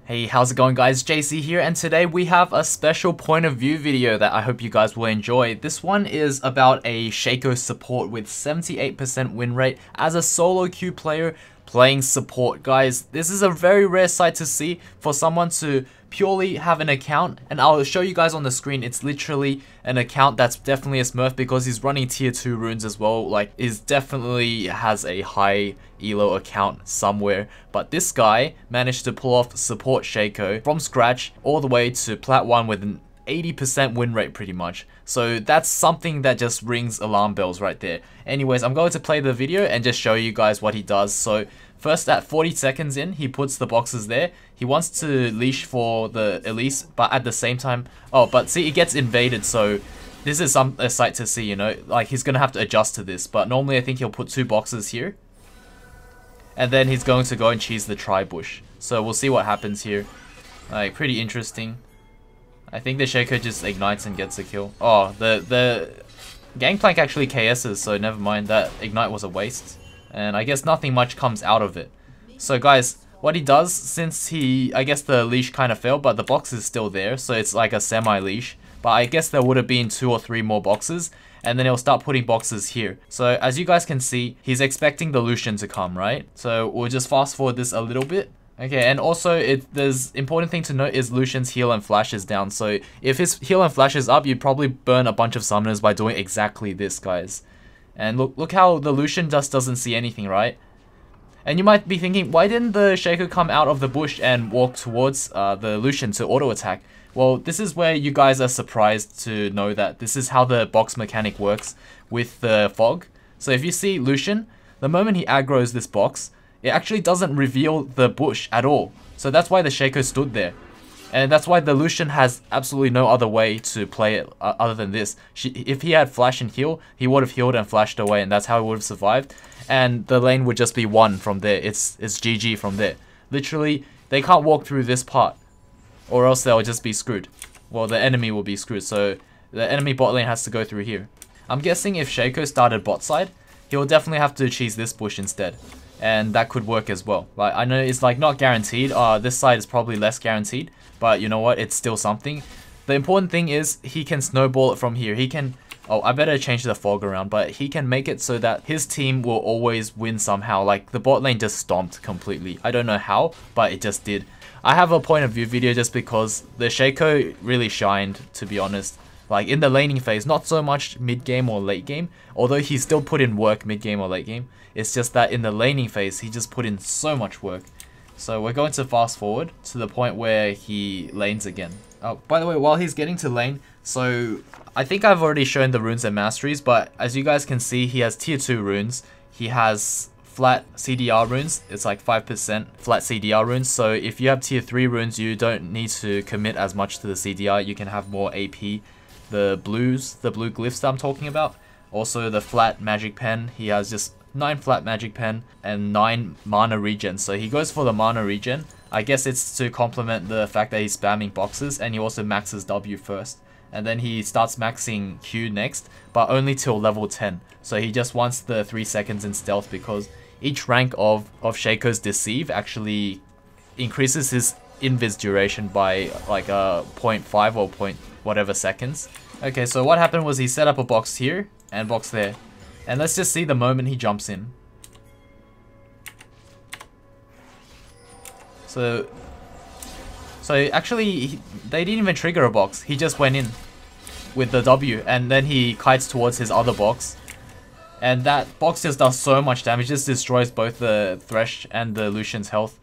Hey, how's it going guys? JaySea here, and today we have a special point of view video that I hope you guys will enjoy. This one is about a Shaco support with 78% win rate as a solo queue player playing support. Guys, this is a very rare sight to see for someone to purely have an account, and I'll show you guys on the screen. It's literally an account that's definitely a smurf because he's running tier 2 runes as well. Like, is definitely has a high elo account somewhere, but this guy managed to pull off support Shaco from scratch all the way to plat 1 with an 80% win rate pretty much. So that's something that just rings alarm bells right there. Anyways, I'm going to play the video and just show you guys what he does. So first, at 40 seconds in, he puts the boxes there. He wants to leash for the Elise, but at the same time, but see, it gets invaded, so this is a sight to see, you know, like he's gonna have to adjust to this. But normally I think he'll put 2 boxes here, and then he's going to go and cheese the tri-bush. So we'll see what happens here. Like, pretty interesting. I think the Shaco just ignites and gets a kill. Oh, the Gangplank actually KSs, so never mind, that ignite was a waste. And I guess nothing much comes out of it. So guys, what he does, since I guess the leash kind of failed, but the box is still there, so it's like a semi-leash. But I guess there would have been 2 or 3 more boxes, and then he'll start putting boxes here. So as you guys can see, he's expecting the Lucian to come, right? So we'll just fast forward this a little bit. Okay, and also there's important thing to note is Lucian's heal and flash is down. So if his heal and flash is up, you'd probably burn a bunch of summoners by doing exactly this, guys. And look how the Lucian just doesn't see anything, right? And you might be thinking, why didn't the Shaco come out of the bush and walk towards the Lucian to auto attack? Well, this is where you guys are surprised to know that this is how the box mechanic works with the fog. So if you see Lucian, the moment he aggroes this box, it actually doesn't reveal the bush at all. So that's why the Shaco stood there. And that's why the Lucian has absolutely no other way to play it other than this. If he had flash and heal, he would have healed and flashed away, and that's how he would have survived. And the lane would just be 1 from there. It's GG from there. Literally, they can't walk through this part, or else they'll just be screwed. Well, the enemy will be screwed, so the enemy bot lane has to go through here. I'm guessing if Shaco started bot side, he'll definitely have to cheese this bush instead. And that could work as well. Like, I know it's like not guaranteed. This side is probably less guaranteed, but you know what? It's still something. The important thing is he can snowball it from here. He can... Oh, I better change the fog around, but he can make it so that his team will always win somehow. Like, the bot lane just stomped completely. I don't know how, but it just did. I have a point of view video just because the Shaco really shined, to be honest. Like, in the laning phase, not so much mid-game or late-game, although he still put in work mid-game or late-game. It's just that in the laning phase, he just put in so much work. So we're going to fast forward to the point where he lanes again. Oh, by the way, while he's getting to lane, so I think I've already shown the runes and masteries, but as you guys can see, he has tier 2 runes. He has flat CDR runes. It's like 5% flat CDR runes. So if you have tier 3 runes, you don't need to commit as much to the CDR. You can have more AP. The blue glyphs that I'm talking about. Also the flat magic pen. He has just 9 flat magic pen and 9 mana regen. So he goes for the mana regen. I guess it's to complement the fact that he's spamming boxes, and he also maxes W first. And then he starts maxing Q next, but only till level 10. So he just wants the 3 seconds in stealth because each rank of Shaco's Deceive actually increases his invis duration by like 0.5 or point whatever seconds. Okay, so what happened was he set up a box here and box there. And let's just see the moment he jumps in. So actually, they didn't even trigger a box. He just went in with the W, and then he kites towards his other box. And that box just does so much damage. Just destroys both the Thresh and the Lucian's health.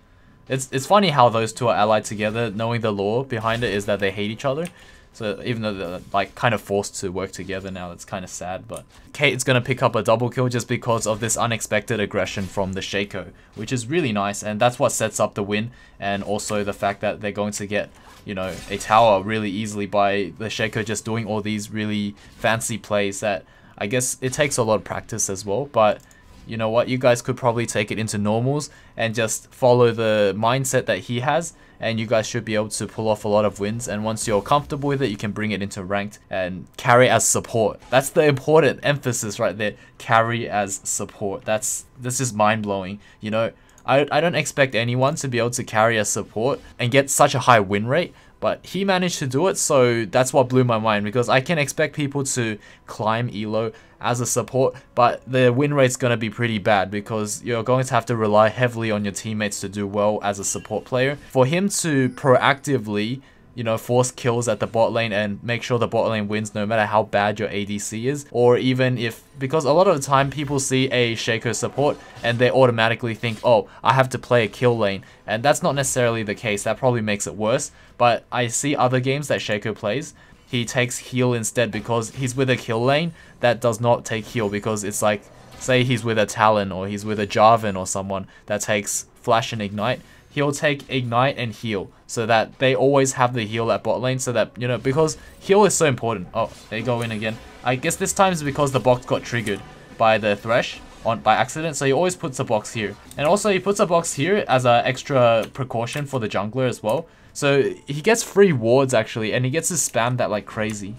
It's funny how those two are allied together, knowing the lore behind it is that they hate each other. So even though they're like kind of forced to work together now, it's kind of sad. But Kate's gonna pick up a double kill just because of this unexpected aggression from the Shaco, which is really nice, and that's what sets up the win. And also the fact that they're going to get, you know, a tower really easily by the Shaco just doing all these really fancy plays that I guess it takes a lot of practice as well. But you know what, you guys could probably take it into normals and just follow the mindset that he has, and you guys should be able to pull off a lot of wins. And once you're comfortable with it, you can bring it into ranked and carry as support. That's the important emphasis right there. Carry as support. This is mind-blowing. You know, I don't expect anyone to be able to carry a support and get such a high win rate. But he managed to do it, so that's what blew my mind, because I can expect people to climb elo as a support, but the win rate's going to be pretty bad because you're going to have to rely heavily on your teammates to do well as a support player. For him to proactively, you know, force kills at the bot lane and make sure the bot lane wins no matter how bad your ADC is, or even if, because a lot of the time people see a Shaco support and they automatically think, oh, I have to play a kill lane, and that's not necessarily the case. That probably makes it worse, but I see other games that Shaco plays, he takes heal instead because he's with a kill lane that does not take heal, because it's like, say he's with a Talon or he's with a Jarvan or someone that takes flash and ignite, he'll take ignite and heal so that they always have the heal at bot lane, so that, you know, because heal is so important. Oh, they go in again. I guess this time is because the box got triggered by the thresh by accident, so he always puts a box here. And also he puts a box here as an extra precaution for the jungler as well. So he gets free wards actually, and he gets to spam that like crazy.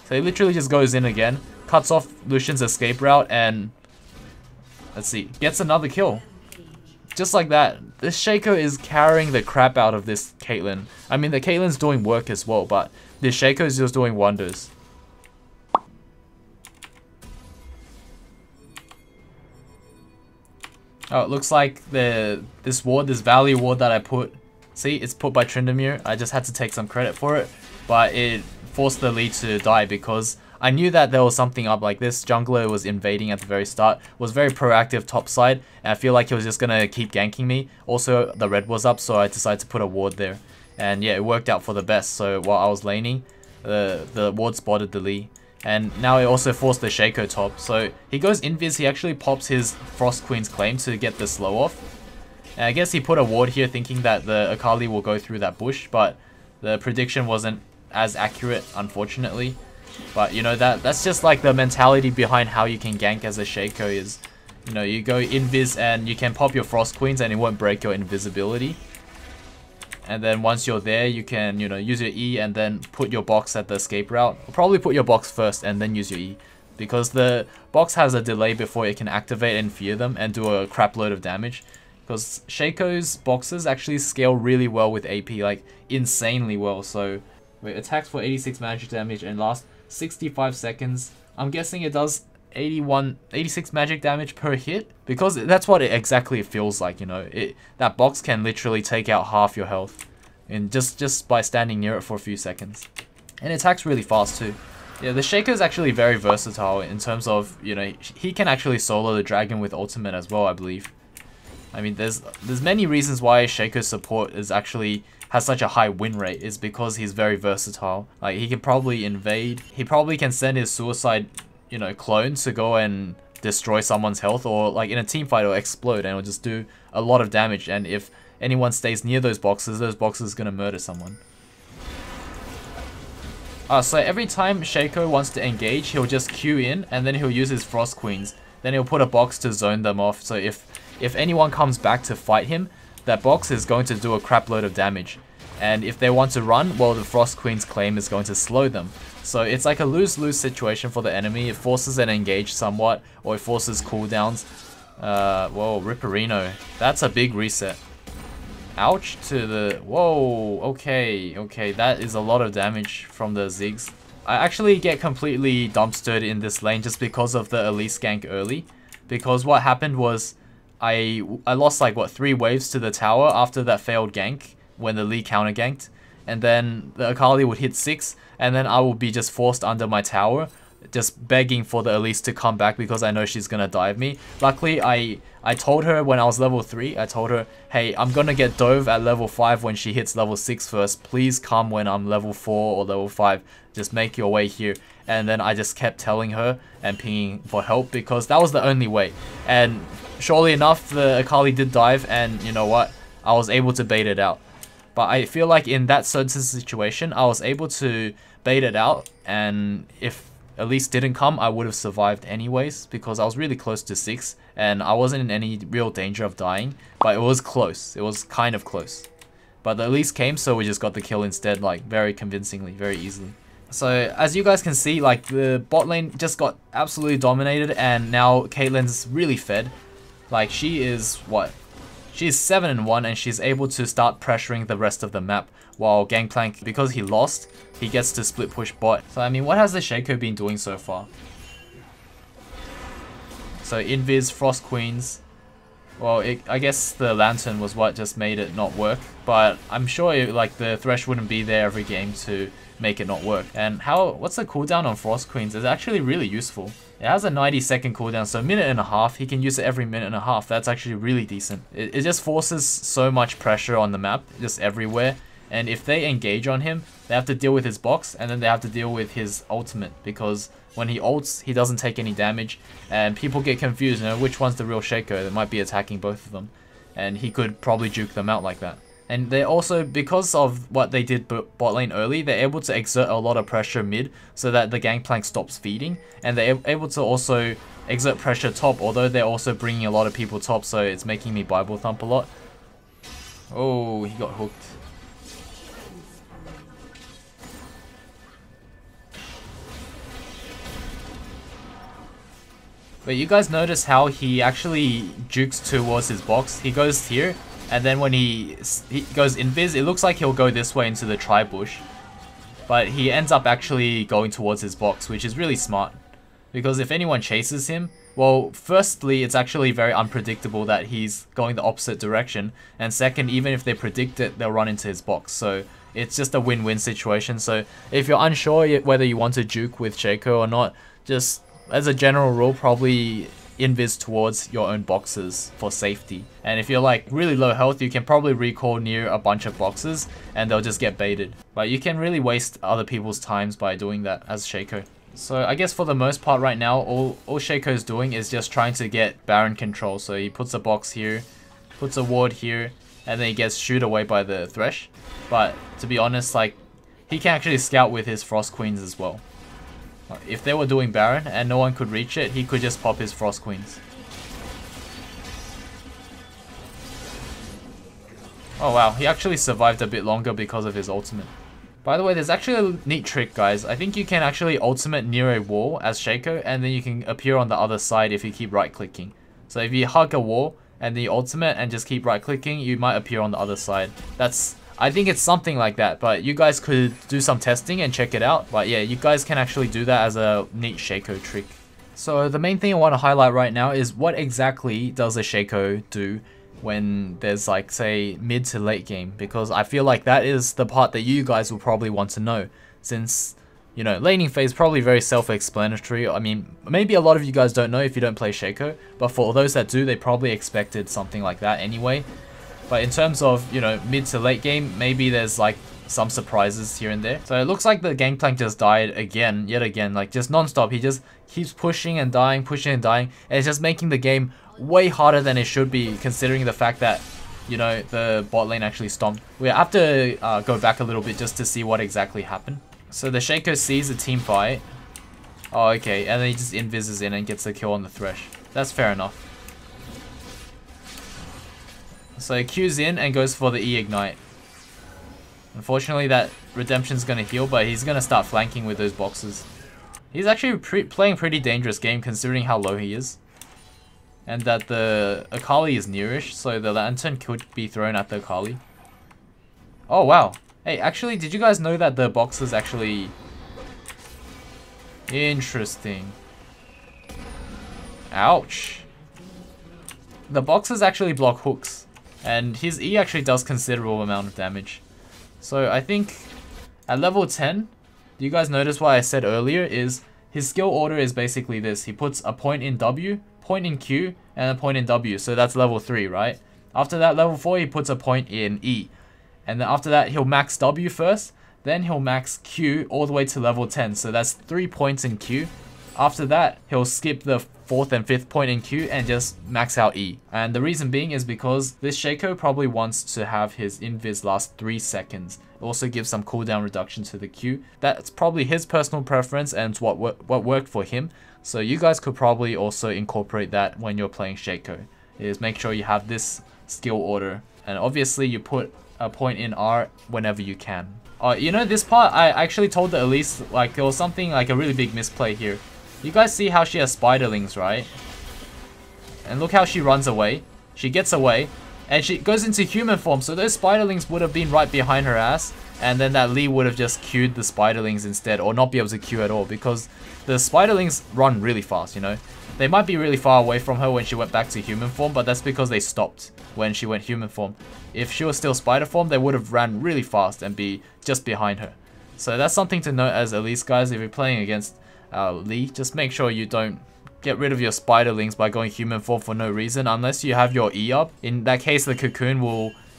So he literally just goes in again, cuts off Lucian's escape route, and let's see, gets another kill. Just like that. This Shaco is carrying the crap out of this Caitlyn. I mean, the Caitlyn's doing work as well, but this Shaco is just doing wonders. Oh, it looks like this value ward that I put, see, it's put by Tryndamere. I just had to take some credit for it, but it forced the lead to die because I knew that there was something up. Like, this jungler was invading at the very start, was very proactive top side, and I feel like he was just gonna keep ganking me. Also, the red was up, so I decided to put a ward there. And yeah, it worked out for the best. So while I was laning, the ward spotted the Lee. And now it also forced the Shaco top. So he goes invis, he actually pops his Frost Queen's claim to get the slow off. And I guess he put a ward here thinking that the Akali will go through that bush, but the prediction wasn't as accurate, unfortunately. But you know, that's just like the mentality behind how you can gank as a Shaco is, you know, you go invis and you can pop your Frost Queens and it won't break your invisibility. And then once you're there, you can, you know, use your E and then put your box at the escape route. Or probably put your box first and then use your E, because the box has a delay before it can activate and fear them and do a crap load of damage. Because Shaco's boxes actually scale really well with AP, like insanely well. So wait, attacks for 86 magic damage and last 65 seconds. I'm guessing it does 86 magic damage per hit, because that's what it exactly feels like, you know. That box can literally take out half your health and just by standing near it for a few seconds. And it attacks really fast too. Yeah, the Shaco is actually very versatile in terms of, you know, he can actually solo the dragon with ultimate as well, I believe. I mean, there's many reasons why Shaco's support is actually has such a high win rate, is because he's very versatile. Like, he can probably invade, he probably can send his suicide, you know, clone to go and destroy someone's health, or like in a team fight it'll explode and it'll just do a lot of damage, and if anyone stays near those boxes are gonna murder someone. So every time Shaco wants to engage, he'll just queue in and then he'll use his Frost Queens. Then he'll put a box to zone them off, so if anyone comes back to fight him, that box is going to do a crap load of damage. And if they want to run, well, the Frost Queen's claim is going to slow them. So it's like a lose-lose situation for the enemy. It forces an engage somewhat, or it forces cooldowns. Whoa, Ripperino. That's a big reset. Ouch to the... Whoa, okay, that is a lot of damage from the Ziggs. I actually get completely dumpstered in this lane just because of the Elise gank early. Because what happened was, I lost like, what, 3 waves to the tower after that failed gank when the Lee counter ganked. And then the Akali would hit 6, and then I will be just forced under my tower, just begging for the Elise to come back because I know she's gonna dive me. Luckily, I told her when I was level 3, I told her, hey, I'm gonna get dove at level 5 when she hits level 6 first. Please come when I'm level 4 or level 5. Just make your way here. And then I just kept telling her and pinging for help, because that was the only way. And surely enough, the Akali did dive, and you know what? I was able to bait it out. But I feel like in that certain situation, I was able to bait it out, and if Elise didn't come, I would have survived anyways, because I was really close to 6, and I wasn't in any real danger of dying, but it was close. It was kind of close. But the Elise came, so we just got the kill instead, like, very convincingly, very easily. So, as you guys can see, like, the bot lane just got absolutely dominated, and now Caitlyn's really fed. Like, she is, what, She's 7-1 and she's able to start pressuring the rest of the map, while Gangplank, because he lost, he gets to split push bot. So I mean, what has the Shaco been doing so far? So Invis, Frost Queens. Well, I guess the Lantern was what just made it not work, but I'm sure like the Thresh wouldn't be there every game to make it not work. And what's the cooldown on Frost Queens? It's actually really useful. It has a 90-second cooldown, so a minute and a half. He can use it every minute and a half. That's actually really decent. It just forces so much pressure on the map, just everywhere. And if they engage on him, they have to deal with his box, and then they have to deal with his ultimate, because when he ults, he doesn't take any damage, and people get confused, you know, which one's the real Shaco. They might be attacking both of them, and he could probably juke them out like that. And they also, because of what they did bot lane early, they're able to exert a lot of pressure mid so that the Gangplank stops feeding, and they're able to also exert pressure top, although they're also bringing a lot of people top, so it's making me Bible thump a lot. Oh, he got hooked. But you guys notice how he actually jukes towards his box. He goes here, and then when he goes invis, it looks like he'll go this way into the tri-bush. But he ends up actually going towards his box, which is really smart. Because if anyone chases him, well, firstly, it's actually very unpredictable that he's going the opposite direction. And second, even if they predict it, they'll run into his box. So it's just a win-win situation. So if you're unsure whether you want to juke with Shaco or not, just as a general rule, probably invis towards your own boxes for safety. And if you're like really low health, you can probably recall near a bunch of boxes and they'll just get baited. But you can really waste other people's times by doing that as Shaco. So I guess for the most part right now, all Shaco's doing is just trying to get Baron control. So he puts a box here, puts a ward here, and then he gets shooed away by the Thresh. But to be honest, like, he can actually scout with his Frost Queens as well. If they were doing Baron and no one could reach it, he could just pop his Frost Queens. Oh wow, he actually survived a bit longer because of his ultimate. By the way, there's actually a neat trick, guys. I think you can actually ultimate near a wall as Shaco, and then you can appear on the other side if you keep right-clicking. So if you hug a wall and then you ultimate and just keep right-clicking, you might appear on the other side. I think it's something like that, but you guys could do some testing and check it out. But yeah, you guys can actually do that as a neat Shaco trick. So the main thing I want to highlight right now is what exactly does a Shaco do when there's like, say, mid to late game, because I feel like that is the part that you guys will probably want to know, since, you know, laning phase is probably very self-explanatory. I mean, maybe a lot of you guys don't know if you don't play Shaco, but for those that do, they probably expected something like that anyway. But in terms of, you know, mid to late game, maybe there's like some surprises here and there. So it looks like the Gangplank just died again, yet again, like just non-stop. He just keeps pushing and dying, and it's just making the game way harder than it should be, considering the fact that, you know, the bot lane actually stomped. We have to go back a little bit just to see what exactly happened. So the Shaco sees a team fight. Oh, okay, and then he just invises in and gets the kill on the Thresh. That's fair enough. So he Q's in and goes for the E-Ignite. Unfortunately, that Redemption's going to heal, but he's going to start flanking with those boxes. He's actually playing a pretty dangerous game considering how low he is. And that the Akali is nearish, so the Lantern could be thrown at the Akali. Oh, wow. Hey, actually, did you guys know that the boxes actually... Interesting. Ouch. The boxes actually block hooks. And his E actually does considerable amount of damage. So I think at level 10, do you guys notice what I said earlier is his skill order is basically this. He puts a point in W, point in Q, and a point in W. So that's level 3, right? After that, level 4, he puts a point in E. And then after that, he'll max W first. Then he'll max Q all the way to level 10. So that's 3 points in Q. After that, he'll skip the 4th and 5th point in Q and just max out E. And the reason being is because this Shaco probably wants to have his invis last 3 seconds. It also gives some cooldown reduction to the Q. That's probably his personal preference and what worked for him. So you guys could probably also incorporate that when you're playing Shaco. Is make sure you have this skill order. And obviously you put a point in R whenever you can. You know, this part, I actually told the Elise, like, there was something like a really big misplay here. You guys see how she has spiderlings, right? And look how she runs away. She gets away, and she goes into human form, so those spiderlings would have been right behind her ass, and then that Lee would have just queued the spiderlings instead, or not be able to queue at all, because the spiderlings run really fast, you know. They might be really far away from her when she went back to human form, but that's because they stopped when she went human form. If she was still spider form, they would have ran really fast and be just behind her. So that's something to note as Elise, guys. If you're playing against Lee, just make sure you don't get rid of your spiderlings by going human form for no reason, unless you have your E up. In that case, the cocoon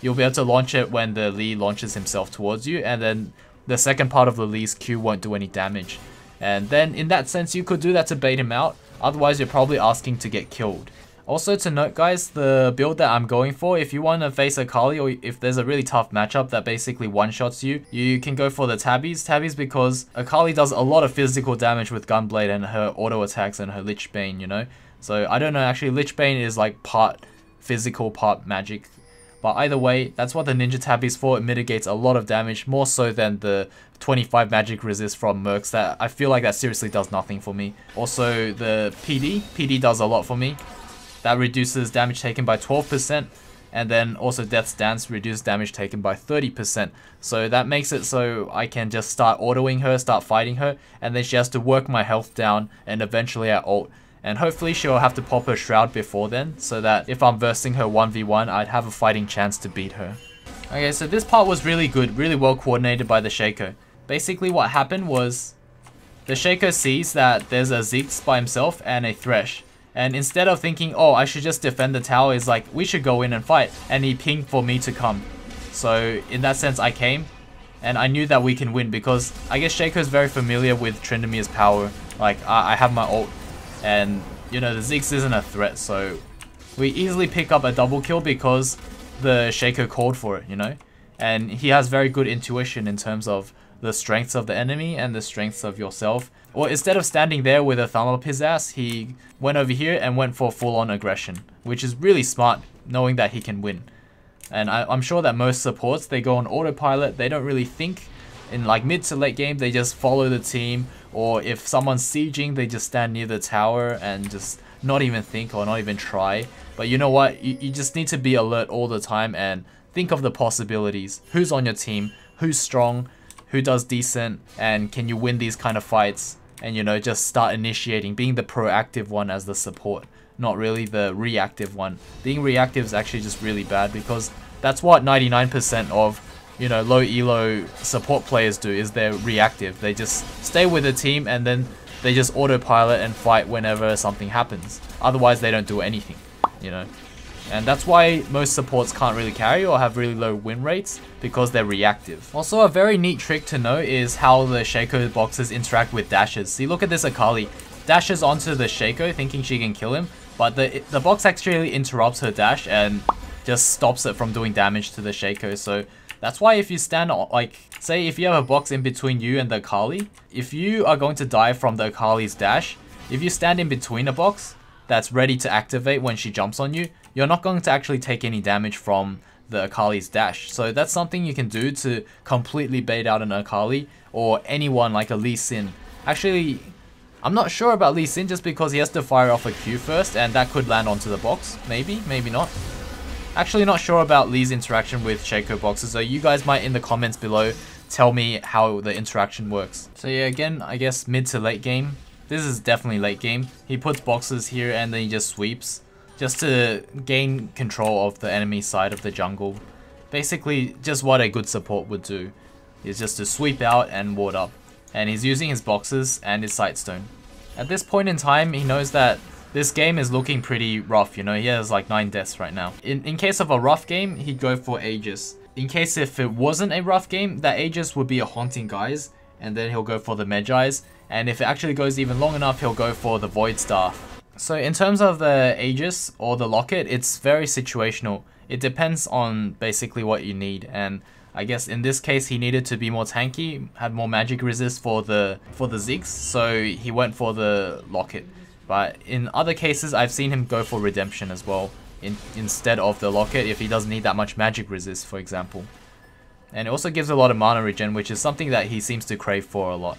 you'll be able to launch it when the Lee launches himself towards you, and then the second part of the Lee's Q won't do any damage. And then in that sense, you could do that to bait him out. Otherwise, you're probably asking to get killed. Also to note, guys, the build that I'm going for, if you want to face a Kali, or if there's a really tough matchup that basically one-shots you, you can go for the Tabbies. Tabbies because Akali does a lot of physical damage with Gunblade and her auto attacks and her Lich Bane, you know? So I don't know, actually Lich Bane is like part physical, part magic. But either way, that's what the Ninja Tab is for. It mitigates a lot of damage, more so than the 25 magic resist from Mercs. That I feel like that seriously does nothing for me. Also the PD does a lot for me. That reduces damage taken by 12%, and then also Death's Dance reduces damage taken by 30%. So that makes it so I can just start autoing her, start fighting her, and then she has to work my health down, and eventually I ult. And hopefully she'll have to pop her Shroud before then, so that if I'm versing her 1v1, I'd have a fighting chance to beat her. Okay, so this part was really good, really well coordinated by the Shaco. Basically what happened was, the Shaco sees that there's a Ziggs by himself and a Thresh. And instead of thinking, oh, I should just defend the tower, he's like, we should go in and fight. And he pinged for me to come. So in that sense, I came. And I knew that we can win because I guess Shaco is very familiar with Tryndamere's power. Like, I have my ult. And, you know, the Ziggs isn't a threat. So we easily pick up a double kill because the Shaco called for it, you know. And he has very good intuition in terms of the strengths of the enemy and the strengths of yourself. Or instead of standing there with a thumb up his ass, he went over here and went for full-on aggression, which is really smart, knowing that he can win. And I'm sure that most supports, they go on autopilot, they don't really think. In like mid to late game, they just follow the team, or if someone's sieging, they just stand near the tower and just not even think or not even try. But you know what, you just need to be alert all the time and think of the possibilities. Who's on your team, who's strong, who does decent, and can you win these kind of fights? And, you know, just start initiating, being the proactive one as the support, not really the reactive one. Being reactive is actually just really bad because that's what 99% of, you know, low elo support players do, is they're reactive. They just stay with the team and then they just autopilot and fight whenever something happens. Otherwise, they don't do anything, you know. And that's why most supports can't really carry or have really low win rates, because they're reactive. Also, a very neat trick to know is how the Shaco boxes interact with dashes. See, look at this Akali. Dashes onto the Shaco thinking she can kill him, but the box actually interrupts her dash and just stops it from doing damage to the Shaco. So that's why if you stand, like, say if you have a box in between you and the Akali, if you are going to die from the Akali's dash, if you stand in between a box that's ready to activate when she jumps on you, you're not going to actually take any damage from the Akali's dash. So that's something you can do to completely bait out an Akali or anyone like a Lee Sin. Actually, I'm not sure about Lee Sin just because he has to fire off a Q first and that could land onto the box. Maybe, maybe not. Actually not sure about Lee's interaction with Shaco boxes, so you guys might in the comments below tell me how the interaction works. So yeah, again, I guess mid to late game. This is definitely late game. He puts boxes here and then he just sweeps, just to gain control of the enemy side of the jungle. Basically, just what a good support would do, is just to sweep out and ward up. And he's using his boxes and his sightstone. At this point in time, he knows that this game is looking pretty rough, you know, he has like 9 deaths right now. In case of a rough game, he'd go for Aegis. In case if it wasn't a rough game, that Aegis would be a Haunting Guise, and then he'll go for the Medjais. And if it actually goes even long enough, he'll go for the Void Staff. So in terms of the Aegis or the Locket, it's very situational. It depends on basically what you need, and I guess in this case he needed to be more tanky, had more magic resist for the Ziggs, so he went for the Locket. But in other cases, I've seen him go for Redemption as well, instead of the Locket if he doesn't need that much magic resist, for example. And it also gives a lot of mana regen, which is something that he seems to crave for a lot.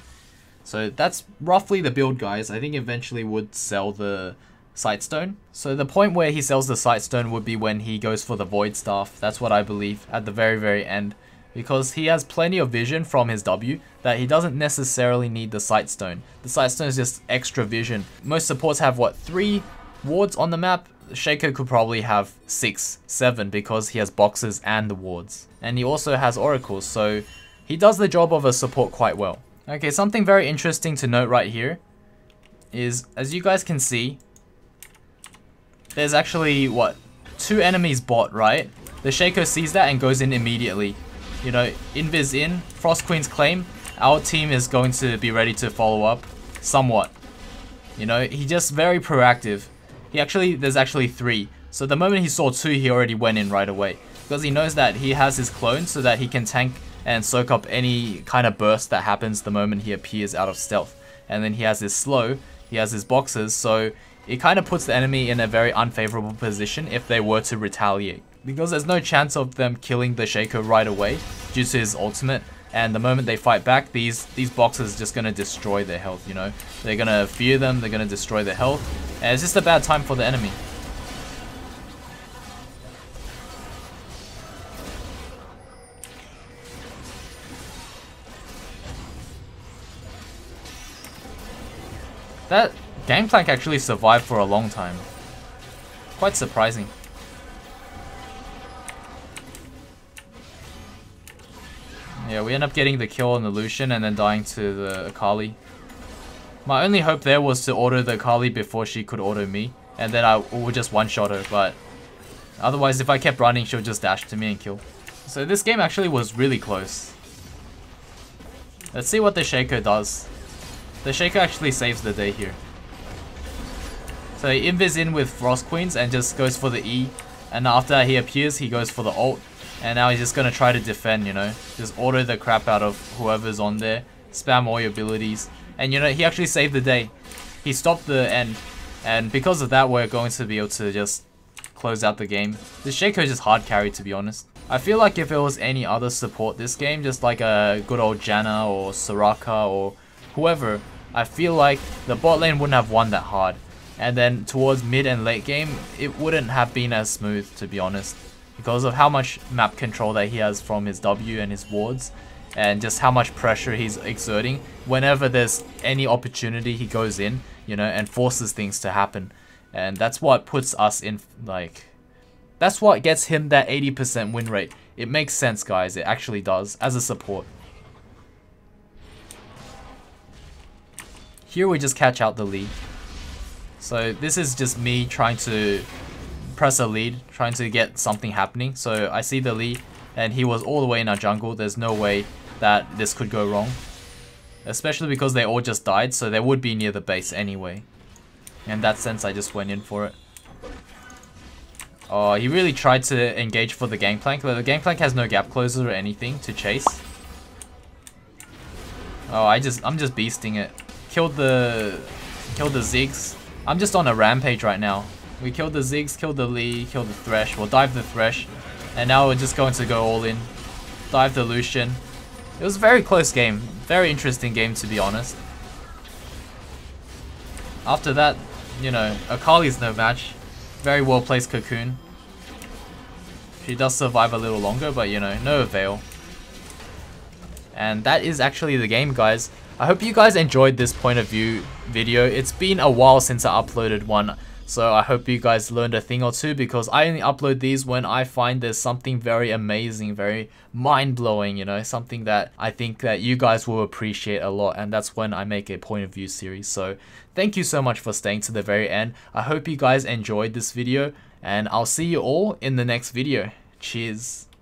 So that's roughly the build, guys. I think eventually would sell the Sightstone. So the point where he sells the Sightstone would be when he goes for the Void Staff. That's what I believe, at the very end. Because he has plenty of vision from his W that he doesn't necessarily need the Sightstone. The Sightstone is just extra vision. Most supports have, what, 3 wards on the map? Shaco could probably have 6, 7 because he has boxes and the wards. And he also has oracles, so he does the job of a support quite well. Okay, something very interesting to note right here is, as you guys can see, there's actually, what, 2 enemies bot, right? The Shaco sees that and goes in immediately. You know, invis in, Frost Queen's claim, our team is going to be ready to follow up, somewhat. You know, he's just very proactive. There's actually 3. So the moment he saw 2, he already went in right away. Because he knows that he has his clone so that he can tank and soak up any kind of burst that happens the moment he appears out of stealth. And then he has his slow, he has his boxes, so it kind of puts the enemy in a very unfavorable position if they were to retaliate. Because there's no chance of them killing the Shaco right away due to his ultimate. And the moment they fight back, these boxes are just going to destroy their health, you know. They're going to fear them, they're going to destroy their health. And it's just a bad time for the enemy. That Gangplank actually survived for a long time. Quite surprising. Yeah, we end up getting the kill on the Lucian and then dying to the Akali. My only hope there was to auto the Akali before she could auto me. And then I would just one-shot her, but otherwise if I kept running, she'll just dash to me and kill. So this game actually was really close. Let's see what the Shaco does. The Shaco actually saves the day here. So he invis in with Frost Queens and just goes for the E. And after he appears, he goes for the ult. And now he's just going to try to defend, you know. Just auto the crap out of whoever's on there. Spam all your abilities. And you know, he actually saved the day. He stopped the end. And because of that, we're going to be able to just close out the game. The Shaco is just hard carried, to be honest. I feel like if it was any other support this game, just like a good old Janna or Soraka or whoever, I feel like the bot lane wouldn't have won that hard. And then towards mid and late game, it wouldn't have been as smooth, to be honest. Because of how much map control that he has from his W and his wards. And just how much pressure he's exerting. Whenever there's any opportunity, he goes in, you know, and forces things to happen. And that's what puts us in, like... That's what gets him that 80% win rate. It makes sense, guys. It actually does, as a support. Here we just catch out the lead. So this is just me trying to press a lead, trying to get something happening. So I see the lead, and he was all the way in our jungle. There's no way that this could go wrong. Especially because they all just died, so they would be near the base anyway. In that sense, I just went in for it. Oh, he really tried to engage for the Gangplank, but the Gangplank has no gap closer or anything to chase. Oh, I'm just beasting it. Killed the Ziggs. I'm just on a rampage right now. We killed the Ziggs, killed the Lee, killed the Thresh. We'll dive the Thresh. And now we're just going to go all in. Dive the Lucian. It was a very close game. Very interesting game, to be honest. After that, you know, Akali's no match. Very well placed Cocoon. She does survive a little longer, but you know, no avail. And that is actually the game, guys. I hope you guys enjoyed this point of view video. It's been a while since I uploaded one, so I hope you guys learned a thing or two, because I only upload these when I find there's something very amazing, very mind-blowing, you know, something that I think that you guys will appreciate a lot, and that's when I make a point of view series. So thank you so much for staying to the very end. I hope you guys enjoyed this video, and I'll see you all in the next video. Cheers.